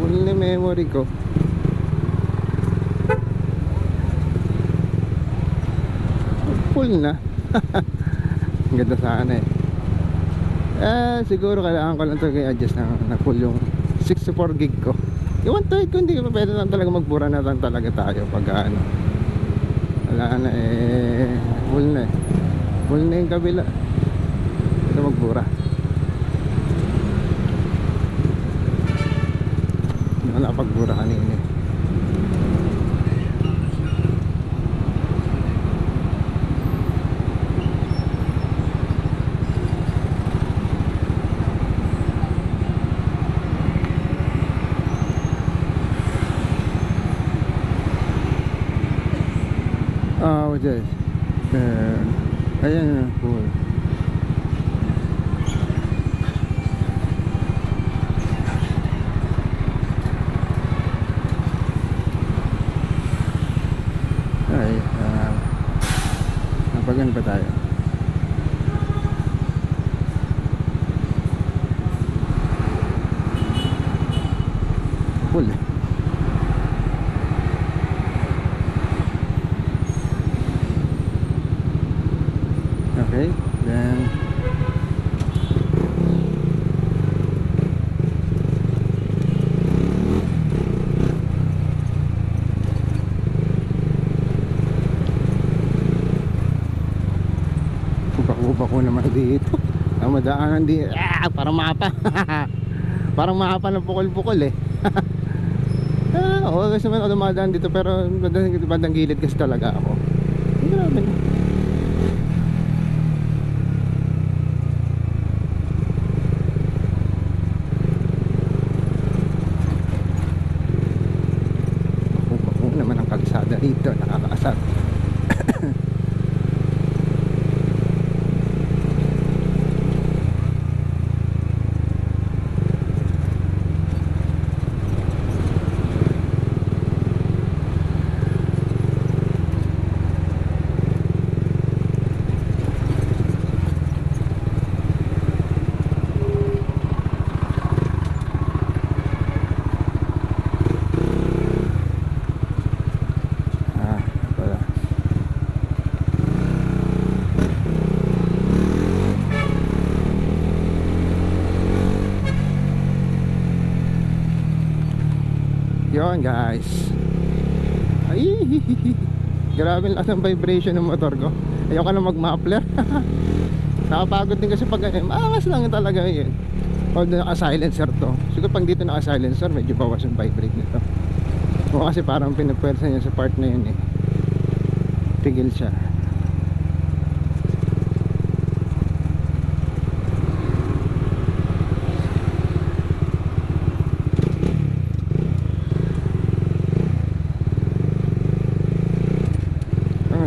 Full na memory ko. Full na. Ang ganda sana eh. Siguro kailangan ko lang ito i-adjust na full yung 64 gig ko. Yung 128 ko hindi pa pwede lang talaga magbura na lang talaga tayo pag ano. Wala na eh. Full na eh. Full na yung kabila. Ito magbura. Hindi ko napagbura kanina eh. Oh, yes. Ayan na, cool. Ay, napagan pa tayo. Cool. Okay, then kubak-kubak ko naman dito. Ang madaanan di parang mapa. Parang mapa ng pukol-pukol eh. Oo, kasi naman ako dumadaan dito pero bandang gilid kasi talaga ako. Grabe na. Naman ang kalsada dito, nakakaasar. Yun guys. Ay, grabe lakas ng vibration ng motor ko. Ayoko na mag-muffler. Nakapagod din kasi pag maangas lang talaga yun. Although naka-silencer to. Siguro pag dito naka-silencer medyo bawas yung vibrate nito. O kasi parang pinapwersa niya sa part na yun eh. Tigil siya.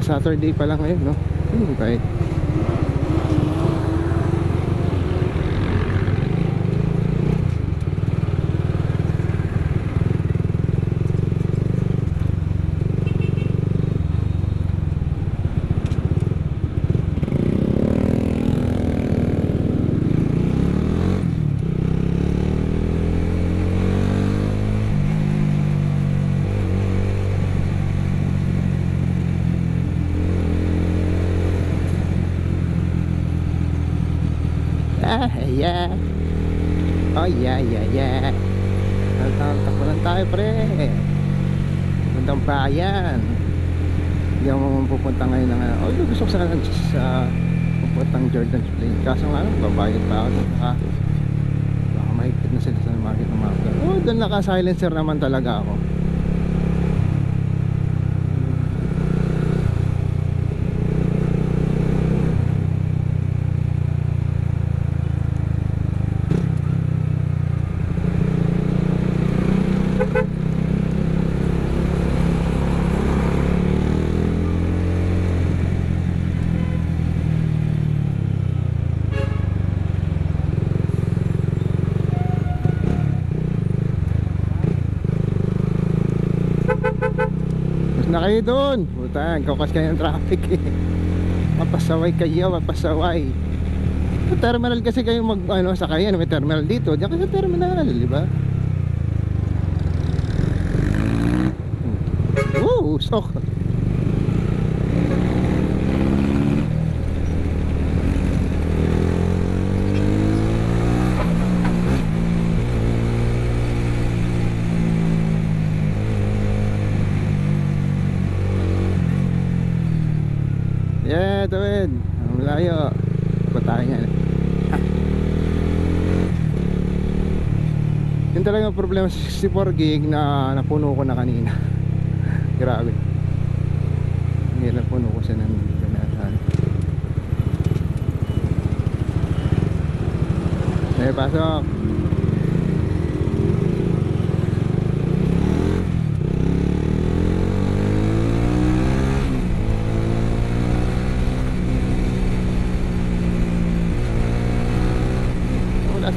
Saturday pa lang ngayon, no? Okay. Yeah. Oh yeah, yeah, yeah. Takbo lang tayo pre. Pupuntang bayan. Hindi ako pupunta ngayon ng gusto ko sana sa pupuntang Jordan's Plain. Kaso nga babayad pa ako. Baka mahigpit na sila sa market ng mga. Doon naka-silencer naman talaga ako. Na kayo doon. Putang, kakas kayo ng traffic eh. Mapasaway kayo, mapasaway. Sa terminal kasi kayo sakay may terminal dito. Diyan ka sa terminal, di ba? usok. Yeah, tawid. Ang layo. Patay nga. Yun talaga problema sa 64 gig na napuno ko na kanina. Grabe. Hindi napuno ko siya ng ganahan. Pasok.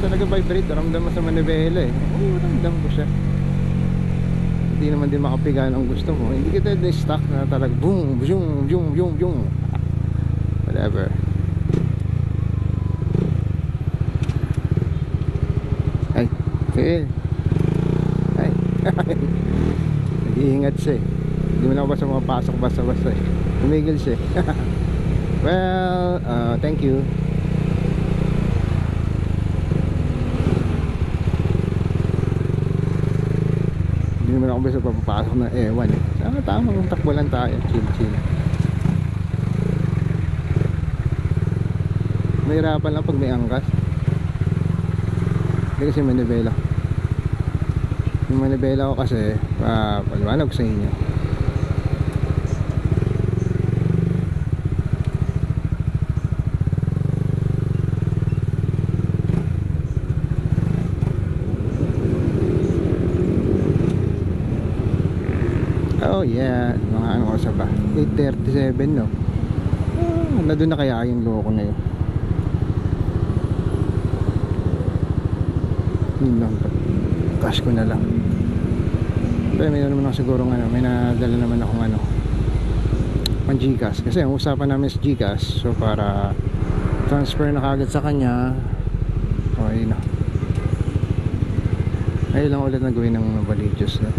Talaga vibrate, ramdam mo sa manibela eh. Oo, ramdam ko siya. Hindi naman din makapiga ang gusto mo. Hindi kita na-stuck na talaga boom, boom, boom, boom, boom. Whatever. Ay, okay. Ay, nag-iingat siya eh. Hindi mo na basta makapasok basta-basta eh. Tumigil siya eh. Well, thank you. Hindi naman ako basta papapasok ng ewan eh. Tamang takbo lang tayo. Chill chill. Mahirapan lang pag may angkas. Hindi kasi manibela. Yung manibela ko kasi paliwanag ko sa inyo. Oh yeah, mga ano ko sa ba 8:37 no. Nandun na kaya yung loko na yun. Yun lang, cash ko na lang. Pero may naman ako siguro may nadala naman akong pang Gcash. Kasi ang usapan namin is Gcash. So para transfer na kagad sa kanya. Okay na. Ayun lang ulit na gawin ng Validios na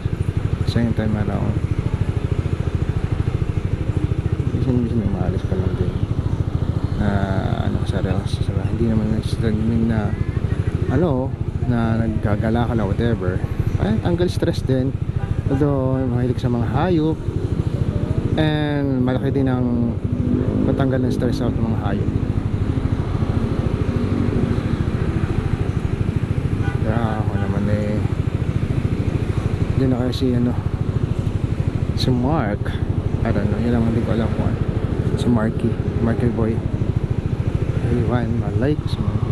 same time around. Minsan maalis ka lang din hindi naman nag-struggling na na naggagala ka na whatever. Ay, tanggal stress din, although mahilig sa mga hayop and malaki din ang matanggal ng stress out ng mga hayop. Kaya ako naman hindi na kasi si Mark, I don't know, yun lang hindi ko alam kung si Marky boy. Ayun, like si Marky.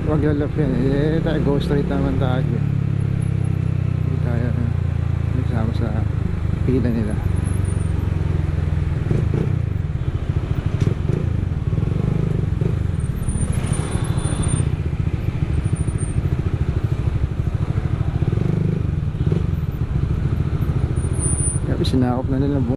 Wag lalap yan tayo go straight naman tayo. Hindi tayo nagsama sa pila nila. Kaya sinakop na nila